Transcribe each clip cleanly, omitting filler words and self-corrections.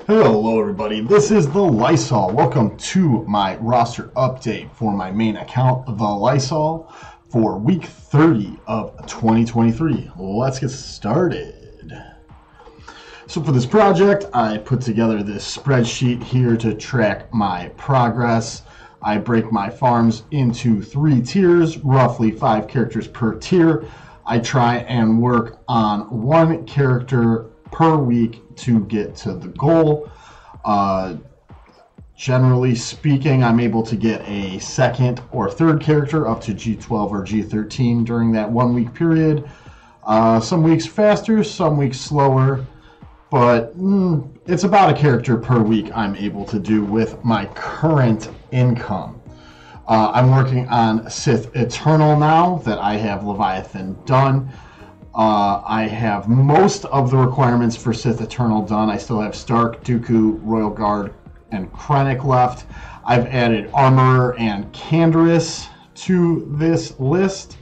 Hello everybody, this is TheLisol. Welcome to my roster update for my main account, TheLisol, for week 30 of 2023. Let's get started. So for this project, I put together this spreadsheet here to track my progress. I break my farms into 3 tiers, roughly 5 characters per tier. I try and work on 1 character per week to get to the goal. Generally speaking, I'm able to get a 2nd or 3rd character up to G12 or G13 during that 1 week period. Some weeks faster, some weeks slower, but it's about a character per week I'm able to do with my current income. I'm working on Sith Eternal now that I have Leviathan done. I have most of the requirements for Sith Eternal done. I still have Stark, Dooku, Royal Guard, and Krennic left. I've added Armorer and Canderous to this list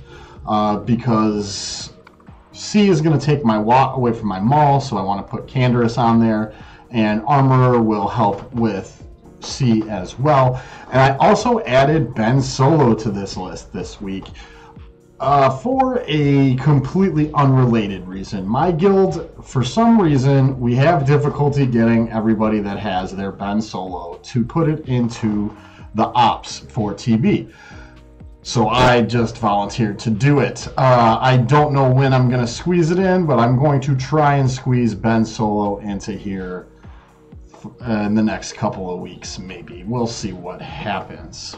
because C is going to take my Watt away from my Maul, so I want to put Canderous on there, and Armorer will help with C as well. And I also added Ben Solo to this list this week. For a completely unrelated reason. My guild, for some reason, we have difficulty getting everybody that has their Ben Solo to put it into the ops for TB. So I just volunteered to do it. I don't know when I'm going to squeeze it in, but I'm going to try and squeeze Ben Solo into here in the next couple of weeks, maybe. We'll see what happens.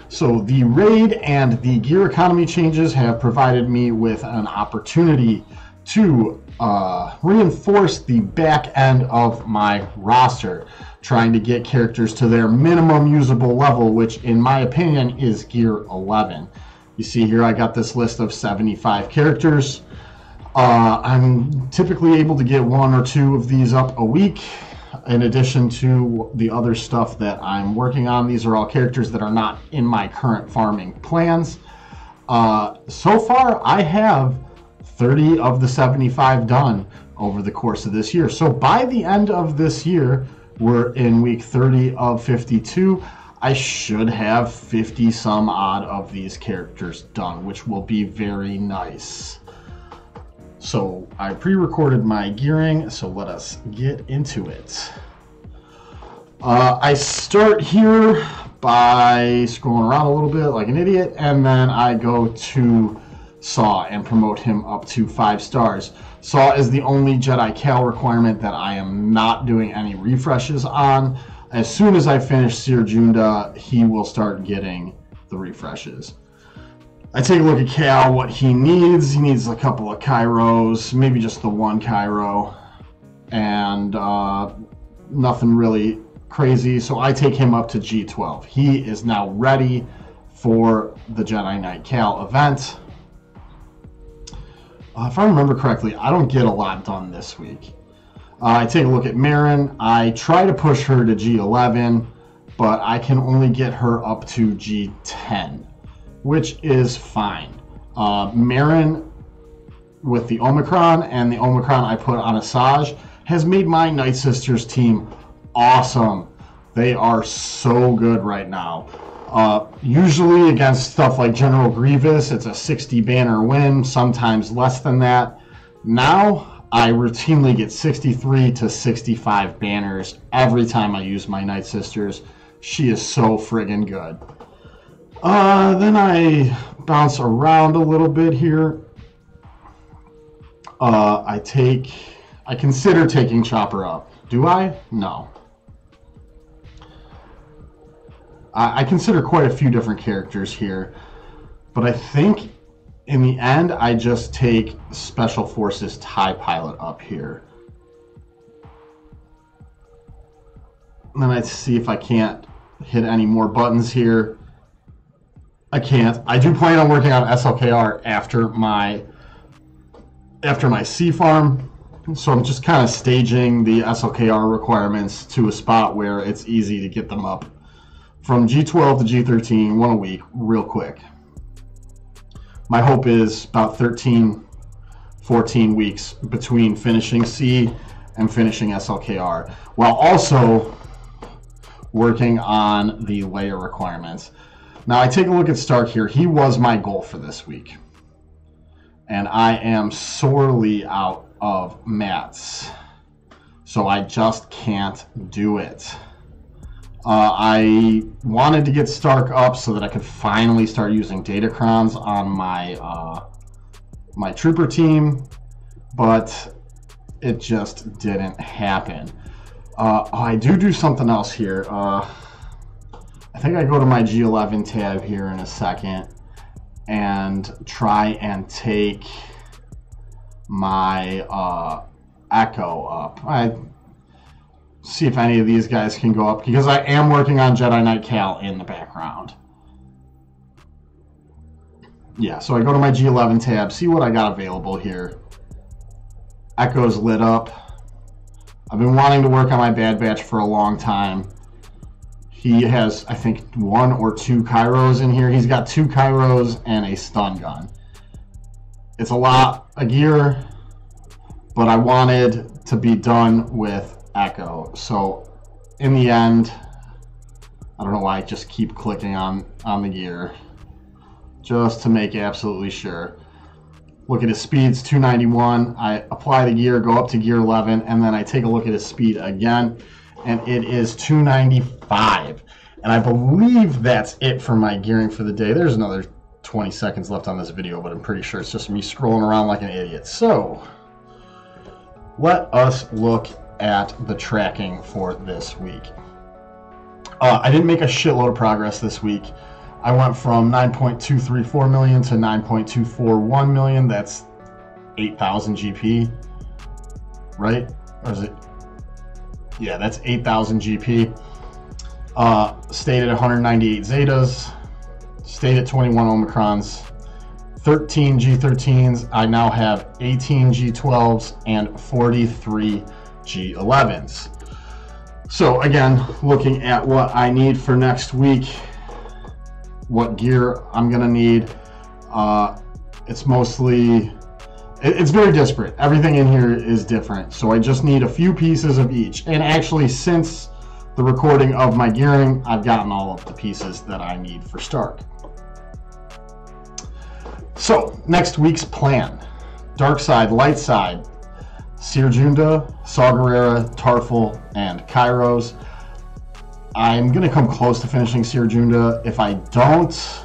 So the raid and the gear economy changes have provided me with an opportunity to reinforce the back end of my roster, trying to get characters to their minimum usable level, which in my opinion is gear 11. You see here I got this list of 75 characters. I'm typically able to get 1 or 2 of these up a week. In addition to the other stuff that I'm working on, these are all characters that are not in my current farming plans. So far, I have 30 of the 75 done over the course of this year. So by the end of this year, we're in week 30 of 52. I should have 50 some odd of these characters done, which will be very nice. So I pre-recorded my gearing, so let us get into it. I start here by scrolling around a little bit like an idiot, and then I go to Saw and promote him up to 5 stars. Saw is the only Jedi Cal requirement that I am not doing any refreshes on. As soon as I finish Seer Junda, he will start getting the refreshes. I take a look at Cal, what he needs. He needs a couple of Kairos, maybe just the 1 Kairo, and nothing really crazy. So I take him up to G12. He is now ready for the Jedi Knight Cal event. If I remember correctly, I don't get a lot done this week. I take a look at Marin. I try to push her to G11, but I can only get her up to G10. Which is fine. Marin with the Omicron and the Omicron I put on Asajj has made my Night Sisters team awesome. They are so good right now. Usually against stuff like General Grievous, it's a 60 banner win, sometimes less than that. Now I routinely get 63 to 65 banners every time I use my Night Sisters. She is so friggin' good. Then I bounce around a little bit here. I consider taking Chopper up. Do I? No. I consider quite a few different characters here, but I think in the end I just take Special Forces TIE Pilot up here. And then I see if I can't hit any more buttons here. I can't. I do plan on working on SLKR after my C farm, so I'm just kind of staging the SLKR requirements to a spot where it's easy to get them up from G12 to G13, 1 a week, real quick. My hope is about 13, 14 weeks between finishing C and finishing SLKR, while also working on the layer requirements. Now I take a look at Stark here. He was my goal for this week, and I am sorely out of mats, so I just can't do it. I wanted to get Stark up so that I could finally start using Datacrons on my my trooper team, but it just didn't happen. I do something else here. I think I go to my G11 tab here in a second and try and take my Echo up. I see if any of these guys can go up, because I am working on Jedi Knight Cal in the background. Yeah, so I go to my G11 tab, see what I got available here. Echo's lit up. I've been wanting to work on my Bad Batch for a long time. He has, I think, 1 or 2 Kairos in here. He's got 2 Kairos and a stun gun. It's a lot of gear, but I wanted to be done with Echo. So in the end, I don't know why I just keep clicking on the gear, just to make absolutely sure. Look at his speeds, 291. I apply the gear, go up to gear 11, and then I take a look at his speed again, and it is 295. And I believe that's it for my gearing for the day. There's another 20 seconds left on this video, but I'm pretty sure it's just me scrolling around like an idiot. So let us look at the tracking for this week. I didn't make a shitload of progress this week. I went from 9.234 million to 9.241 million. That's 8,000 GP, right? Or is it? Yeah, that's 8,000 GP. Stayed at 198 Zetas. Stayed at 21 Omicrons. 13 G13s. I now have 18 G12s and 43 G11s. So again, looking at what I need for next week, what gear I'm gonna need, it's mostly, it's very disparate. Everything in here is different, so I just need a few pieces of each. And actually, since the recording of my gearing, I've gotten all of the pieces that I need for Stark. So next week's plan: dark side, light side, Seer Junda, Saw Gerrera, Tarful, and Kairos. I'm going to come close to finishing Seer Junda. If I don't,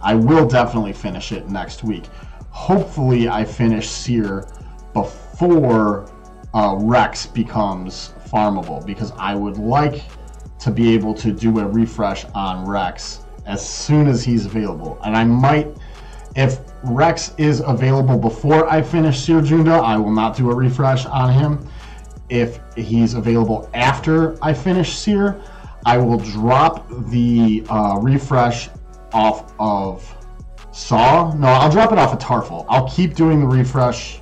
I will definitely finish it next week. Hopefully I finish Seer before Rex becomes farmable, because I would like to be able to do a refresh on Rex as soon as he's available. And I might, if Rex is available before I finish Seer Junda, I will not do a refresh on him. If he's available after I finish Seer, I will drop the refresh off of Saw. No, I'll drop it off of Tarful. I'll keep doing the refresh,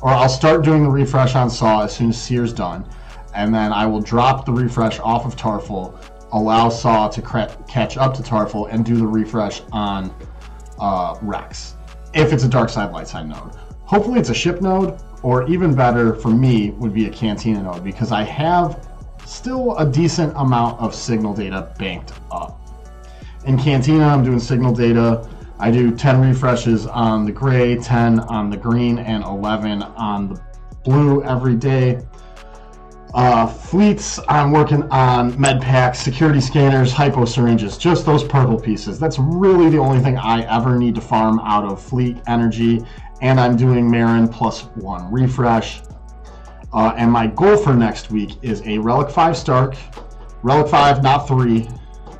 or I'll start doing the refresh on Saw as soon as Seer's done. And then I will drop the refresh off of Tarful, allow Saw to catch up to Tarful, and do the refresh on Rex, if it's a dark side, light side node. Hopefully it's a ship node, or even better for me would be a Cantina node, because I have still a decent amount of signal data banked up. In Cantina, I'm doing signal data. I do 10 refreshes on the gray, 10 on the green, and 11 on the blue every day. Fleets, I'm working on med packs, security scanners, hypo syringes, just those purple pieces. That's really the only thing I ever need to farm out of fleet energy. And I'm doing Marin +1 refresh. And my goal for next week is a Relic 5 Stark. Relic 5, not 3,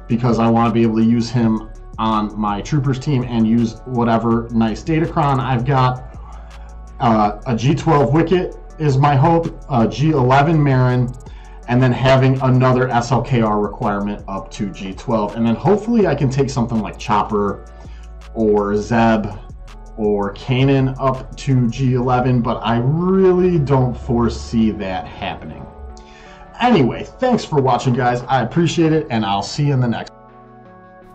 because I want to be able to use him on my Troopers team and use whatever nice Datacron I've got. A G12 Wicket is my hope, G11 Marin, and then having another SLKR requirement up to G12. And then hopefully I can take something like Chopper or Zeb or Kanan up to G11, but I really don't foresee that happening. Anyway, thanks for watching, guys. I appreciate it, and I'll see you in the next.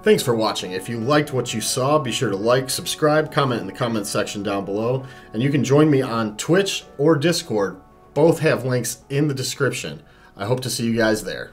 Thanks for watching. If you liked what you saw, be sure to like, subscribe, comment in the comment section down below, and you can join me on Twitch or Discord. Both have links in the description. I hope to see you guys there.